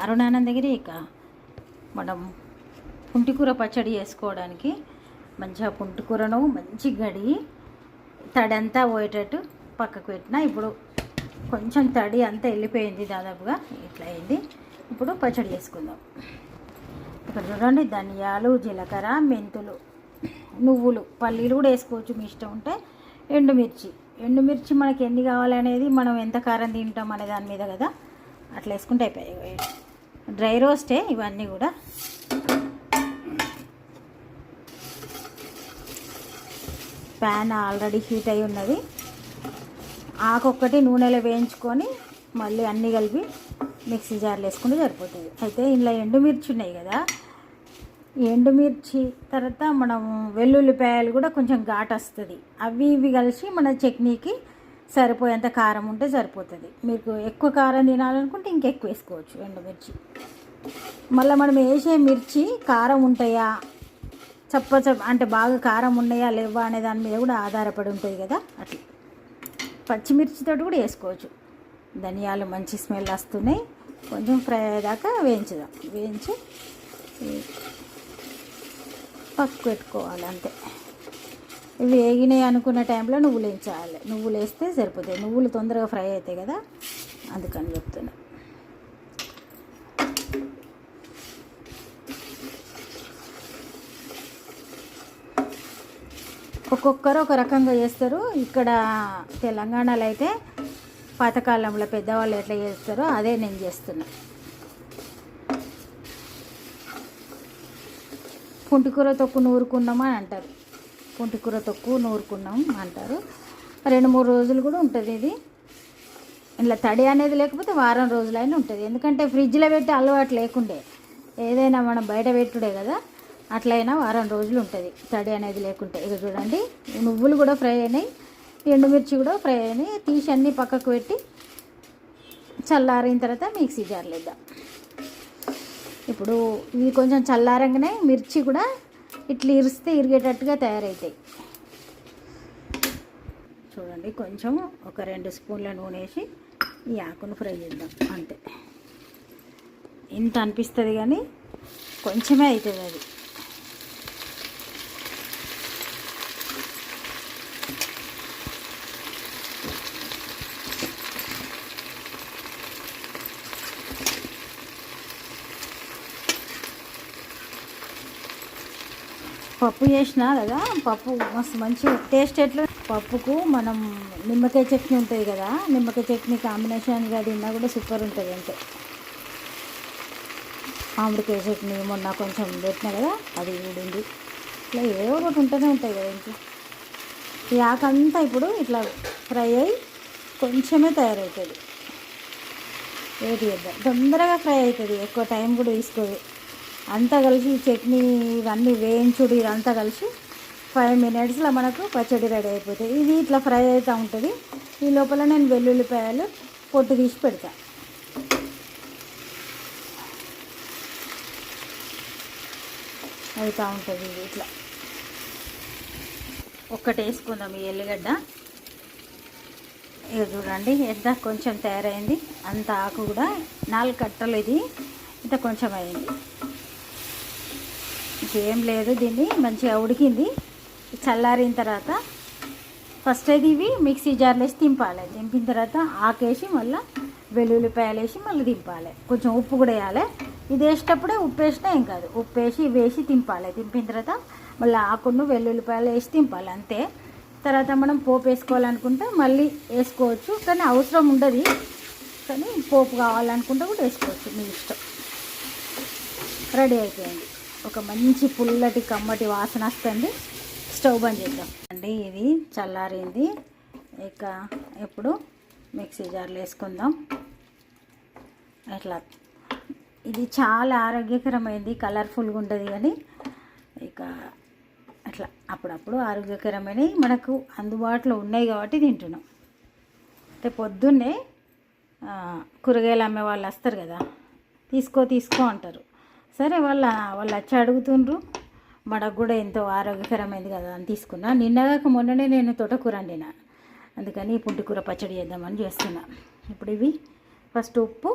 అరుణానంద దగ్గర ఇక మనం పుంటికూర పచ్చడి చేసుకోవడానికి మంచిగా పుంటికూరను మంచి గడిగి తడి అంతా పోయేటట్టు పక్కకు పెట్టిన. ఇప్పుడు కొంచెం తడి అంతా వెళ్ళిపోయింది, దాదాపుగా ఇట్లా అయింది. ఇప్పుడు పచ్చడి చేసుకుందాం. ఇక్కడ చూడండి, ధనియాలు, జీలకర్ర, మెంతులు, నువ్వులు, పల్లీలు కూడా వేసుకోవచ్చు మీ ఇష్టం ఉంటే. ఎండుమిర్చి మనకి ఎన్ని కావాలనేది, మనం ఎంత కారం తింటాం అనే దాని మీద కదా, అట్లా వేసుకుంటే అయిపోయాయి. డ్రై రోస్టే ఇవన్నీ కూడా. ప్యాన్ ఆల్రెడీ హీట్ అయి ఉన్నది. ఆకొక్కటి నూనెలో వేయించుకొని మళ్ళీ అన్నీ కలిపి మిక్సీ జార్లో వేసుకుంటే సరిపోతుంది. అయితే ఇందులో ఎండుమిర్చి ఉన్నాయి కదా, ఎండుమిర్చి తర్వాత మనం వెల్లుల్లిపాయలు కూడా కొంచెం ఘాటు వస్తుంది. అవి ఇవి కలిసి మన చట్నీకి సరిపోయేంత కారం ఉంటే సరిపోతుంది. మీకు ఎక్కువ కారం తినాలనుకుంటే ఇంకెక్కువ వేసుకోవచ్చు ఎండుమిర్చి. మళ్ళీ మనం వేసే మిర్చి కారం ఉంటాయా, అంటే బాగా కారం ఉన్నాయా లేవా అనే దాని మీద కూడా ఆధారపడి ఉంటుంది కదా, అట్లా. పచ్చిమిర్చితో కూడా వేసుకోవచ్చు. ధనియాలు మంచి స్మెల్ వస్తున్నాయి, కొంచెం ఫ్రై అయ్యేదాకా వేయించుదాం. వేయించి పక్కకు పెట్టుకోవాలి అంతే. ఇవి వేగినాయి అనుకున్న టైంలో నువ్వులు వేయించాలి. నువ్వులు వేస్తే సరిపోతాయి, నువ్వులు తొందరగా ఫ్రై అవుతాయి కదా, అందుకని చెప్తున్నా. ఒక్కొక్కరు ఒక రకంగా చేస్తారు. ఇక్కడ తెలంగాణలో అయితే పాతకాలంలో పెద్దవాళ్ళు ఎట్లా చేస్తారో అదే నేను చేస్తున్నా. పుంటికూర తొక్కు నూరుకున్నాం అని అంటారు, పుంటికూర తొక్కు నూరుకున్నాం అంటారు. 2-3 రోజులు కూడా ఉంటుంది ఇది. ఇలా తడి అనేది లేకపోతే వారం రోజులైనా ఉంటుంది. ఎందుకంటే ఫ్రిడ్జ్లో పెట్టి అలవాటు లేకుండే, ఏదైనా మనం బయట పెట్టుడే కదా, అట్లయినా వారం రోజులు ఉంటుంది తడి అనేది లేకుంటే. ఇక చూడండి, నువ్వులు కూడా ఫ్రై అయినాయి, ఎండుమిర్చి కూడా ఫ్రై అయినాయి. తీసి అన్నీ పక్కకు పెట్టి చల్లారిన తర్వాత మిక్సీ జార్లో వేద్దాం. ఇప్పుడు ఇవి కొంచెం చల్లారంగానే మిర్చి కూడా ఇట్లా ఇరిస్తే ఇరిగేటట్టుగా తయారవుతాయి. చూడండి, కొంచెం ఒక 2 స్పూన్ల నూనె వేసి ఈ ఆకును ఫ్రై చేద్దాం అంతే. ఇంత అనిపిస్తుంది కానీ కొంచెమే అవుతుంది అది. పప్పు చేసినా కదా, పప్పు మస్తు మంచి టేస్ట్. ఎట్లా పప్పుకు మనం నిమ్మకాయ చట్నీ ఉంటుంది కదా, నిమ్మకాయ చట్నీ కాంబినేషన్గా తిన్నా కూడా సూపర్ ఉంటుంది అంతే. మామిడికాయ చట్నీ మొన్న కొంచెం పెట్టినా కదా, అది ఊడింది. ఇట్లా ఏదో ఒకటి ఉంటూనే ఉంటాయి కదా ఇంట్లో. ఈ ఆకంతా ఇప్పుడు ఇట్లా ఫ్రై అయ్యి కొంచెమే తయారవుతుంది. వేడి చేద్దాం, తొందరగా ఫ్రై అవుతుంది, ఎక్కువ టైం కూడా తీసుకోదు. అంతా కలిసి చట్నీ ఇవన్నీ వేయించుడు ఇదంతా కలిసి 5 మినిట్స్లో మనకు పచ్చడి రెడీ అయిపోతుంది. ఇది ఇట్లా ఫ్రై అవుతూ ఉంటుంది. ఈ లోపల నేను వెల్లుల్లిపాయలు పొట్టు తీసి పెడతా. అవుతూ ఉంటుంది ఇది ఇట్లా. ఒక్కటి వేసుకుందాం ఈ ఎల్లిగడ్డ. ఇక చూడండి ఎంత కొంచెం తయారైంది, అంత ఆకు కూడా 4 కట్టలు, ఇది ఇంత కొంచెం అయింది. ఇంకేం లేదు, దీన్ని మంచిగా ఉడికింది. చల్లారిన తర్వాత ఫస్ట్ అయితే ఇవి మిక్సీ జార్లో వేసి దింపాలి. దింపిన తర్వాత ఆకేసి మళ్ళీ వెల్లుల్లిపాయలు వేసి మళ్ళీ దింపాలి. కొంచెం ఉప్పు కూడా వేయాలి. ఇది వేసేటప్పుడే ఉప్పు వేసినా ఏం కాదు, ఉప్పు వేసి వేసి దింపాలి. దింపిన తర్వాత మళ్ళీ ఆకును వెల్లుల్లిపాయలు వేసి దింపాలి అంతే. తర్వాత మనం పోపు వేసుకోవాలనుకుంటే మళ్ళీ వేసుకోవచ్చు, కానీ అవసరం ఉండదు. కానీ పోపు కావాలనుకుంటే కూడా వేసుకోవచ్చు, మీ ఇష్టం. రెడీ అయిపోయింది. ఒక మంచి పుల్లటి కమ్మటి వాసన వస్తుంది. స్టవ్ బంద్ చేద్దాం అండి. ఇది చల్లారింది. ఇక ఇప్పుడు మిక్సీ జార్లో వేసుకుందాం. ఇట్లా ఇది చాలా ఆరోగ్యకరమైనది, కలర్ఫుల్గా ఉంటుంది. కానీ ఇక అట్లా అప్పుడప్పుడు ఆరోగ్యకరమైనవి మనకు అందుబాటులో ఉన్నాయి కాబట్టి తింటున్నాం. అంటే పొద్దున్నే కూరగాయలు అమ్మే వాళ్ళు వస్తారు కదా, తీసుకో అంటారు. సరే వాళ్ళు వచ్చి అడుగుతుండ్రు, మనకు కూడా ఎంతో ఆరోగ్యకరమైనది కదా అని తీసుకున్నా. నిన్నగాక మొన్ననే నేను తోటకూర వండినా, అందుకని పుంటికూర పచ్చడి చేద్దామని చేస్తున్నా. ఇప్పుడు ఇవి ఫస్ట్ ఉప్పు,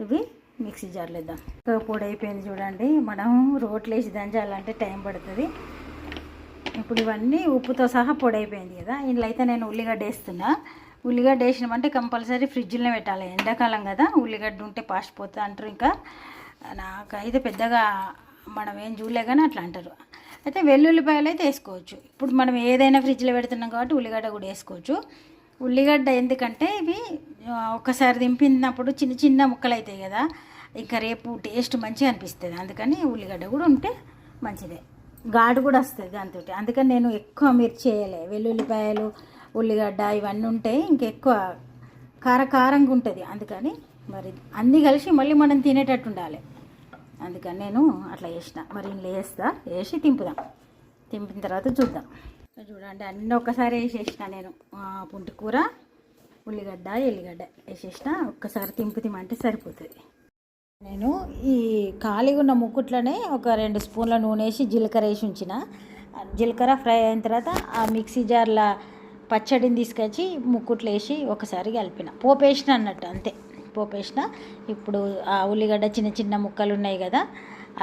ఇవి మిక్సీ జార్లో వేద్దాం. పొడి అయిపోయింది చూడండి. మనం రోట్లో వేసి దంచాలంటే టైం పడుతుంది. ఇప్పుడు ఇవన్నీ ఉప్పుతో సహా పొడి అయిపోయింది కదా. ఇందులో అయితే నేను ఉల్లిగడ్డ వేస్తున్నా. ఉల్లిగడ్డ వేసినామంటే కంపల్సరీ ఫ్రిడ్జ్లో పెట్టాలి. ఎండాకాలం కదా, ఉల్లిగడ్డ ఉంటే పాసిపోతుంది అంటారు. ఇంకా నాకైతే పెద్దగా మనం ఏం చూడలే కానీ అట్లా అంటారు. అయితే వెల్లుల్లిపాయలు అయితే వేసుకోవచ్చు. ఇప్పుడు మనం ఏదైనా ఫ్రిడ్జ్లో పెడుతున్నాం కాబట్టి ఉల్లిగడ్డ కూడా వేసుకోవచ్చు. ఉల్లిగడ్డ ఎందుకంటే ఇవి ఒక్కసారి దింపినప్పుడు చిన్న చిన్న ముక్కలు అవుతాయి కదా, ఇంకా రేపు టేస్ట్ మంచిగా అనిపిస్తుంది. అందుకని ఉల్లిగడ్డ కూడా ఉంటే మంచిదే, ఘాటు కూడా వస్తుంది దాంతో. అందుకని నేను ఎక్కువ మిర్చి వేయలే. వెల్లుల్లిపాయలు, ఉల్లిగడ్డ ఇవన్నీ ఉంటే ఇంకెక్కువ కారంగా ఉంటుంది. అందుకని మరి అన్నీ కలిసి మళ్ళీ మనం తినేటట్టు ఉండాలి. అందుకని నేను అట్లా చేసిన. మరి ఇంట్లో వేసి తింపుదాం. తింపిన తర్వాత చూద్దాం. చూడండి, అన్నీ ఒక్కసారి వేసేసిన నేను. పుంటికూర, ఉల్లిగడ్డ, ఎల్లిగడ్డ వేసేసిన. ఒక్కసారి తింపిమంటే సరిపోతుంది. నేను ఈ ఖాళీగా ఉన్న ముక్కుట్లోనే ఒక 2 స్పూన్ల నూనె వేసి జీలకర్ర వేసి ఉంచిన. జీలకర్ర ఫ్రై అయిన తర్వాత ఆ మిక్సీ జార్ల పచ్చడిని తీసుకొచ్చి ముక్కుట్లో వేసి ఒకసారి కలిపిన. పోపు వేసిన అన్నట్టు, అంతే. పోపు వేసిన. ఇప్పుడు ఆ ఉల్లిగడ్డ చిన్న చిన్న ముక్కలు ఉన్నాయి కదా,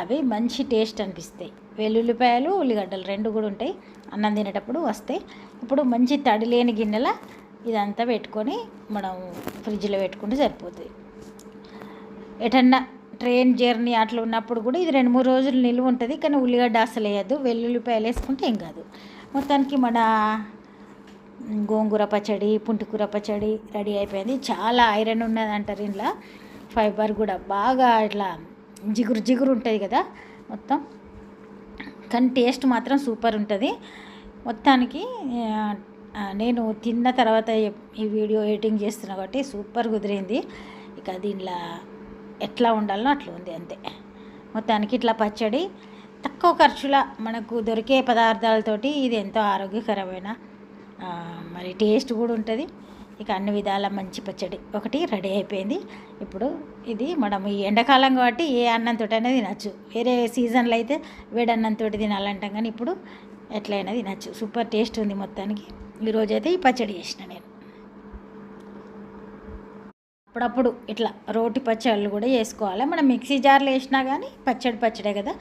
అవి మంచి టేస్ట్ అనిపిస్తాయి. వెల్లుల్లిపాయలు, ఉల్లిగడ్డలు 2 కూడా ఉంటాయి. అన్నం తినేటప్పుడు వస్తాయి. ఇప్పుడు మంచి తడి లేని గిన్నెల ఇదంతా పెట్టుకొని మనం ఫ్రిడ్జ్లో పెట్టుకుంటే సరిపోతుంది. ఎటన్నా ట్రైన్ జర్నీ అట్లా ఉన్నప్పుడు కూడా ఇది 2-3 రోజులు నిల్వ ఉంటుంది. కానీ ఉల్లిగడ్డ అసలు వేయద్దు, వెల్లుల్లిపాయలు వేసుకుంటే ఏం కాదు. మొత్తానికి మన గోంగూర పచ్చడి, పుంటికూర పచ్చడి రెడీ అయిపోయింది. చాలా ఐరన్ ఉన్నది అంటారు ఇంట్లో. ఫైబర్ కూడా బాగా ఇట్లా జిగురు ఉంటుంది కదా మొత్తం. కానీ టేస్ట్ మాత్రం సూపర్ ఉంటుంది. మొత్తానికి నేను తిన్న తర్వాత ఈ వీడియో ఎడిటింగ్ చేస్తున్నా కాబట్టి సూపర్ కుదిరింది. ఇక దీనిలో ఎట్లా ఉండాలనో అట్లా ఉంది, అంతే. మొత్తానికి ఇట్లా పచ్చడి తక్కువ ఖర్చులో మనకు దొరికే పదార్థాలతోటి ఇది ఎంతో ఆరోగ్యకరమైన మరి టేస్ట్ కూడా ఉంటుంది. ఇక అన్ని విధాల మంచి పచ్చడి ఒకటి రెడీ అయిపోయింది. ఇప్పుడు ఇది మనం ఈ ఎండాకాలం కాబట్టి ఏ అన్నంతో అయినా తినచ్చు. వేరే సీజన్లో అయితే వేడి అన్నంతో తినాలంటాం, కానీ ఇప్పుడు ఎట్లయినా తినచ్చు. సూపర్ టేస్ట్ ఉంది. మొత్తానికి ఈరోజైతే ఈ పచ్చడి చేసిన నేను. అప్పుడప్పుడు ఇట్లా రోటి పచ్చళ్ళు కూడా వేసుకోవాలి. మనం మిక్సీ జార్లో వేసినా కానీ పచ్చడే కదా.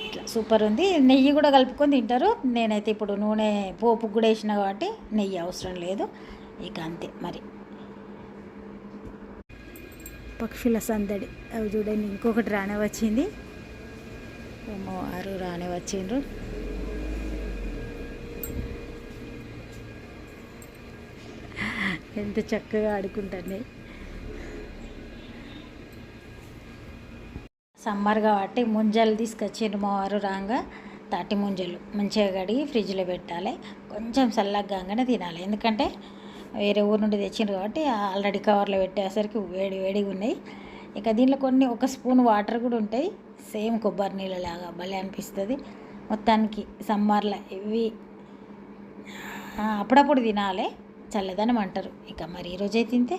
ఇట్లా సూపర్ ఉంది. నెయ్యి కూడా కలుపుకొని తింటారు. నేనైతే ఇప్పుడు నూనె పోపుకు కూడా వేసిన కాబట్టి నెయ్యి అవసరం లేదు. ఇక అంతే. మరి పక్షుల సందడి అవి చూడండి. ఇంకొకటి రానే వచ్చింది, అమ్మవారు రానే వచ్చిండ్రు. ఎంత చక్కగా ఆడుకుంటాయి. సమ్మర్ కాబట్టి ముంజలు తీసుకొచ్చిండ్రు మా వారు రాగా. తాటి ముంజలు మంచిగా కడిగి ఫ్రిడ్జ్లో పెట్టాలి. కొంచెం చల్లగానే తినాలి. ఎందుకంటే వేరే ఊరు నుండి తెచ్చిండ్రు కాబట్టి ఆల్రెడీ కవర్లో పెట్టేసరికి వేడిగా ఉన్నాయి. ఇక దీంట్లో ఒక స్పూన్ వాటర్ కూడా ఉంటాయి. సేమ్ కొబ్బరి నీళ్ళలాగా భలే అనిపిస్తుంది. మొత్తానికి సమ్మర్లో ఇవి అప్పుడప్పుడు తినాలి, చల్లదనం అంటారు. ఇక మరి ఈరోజే తింటే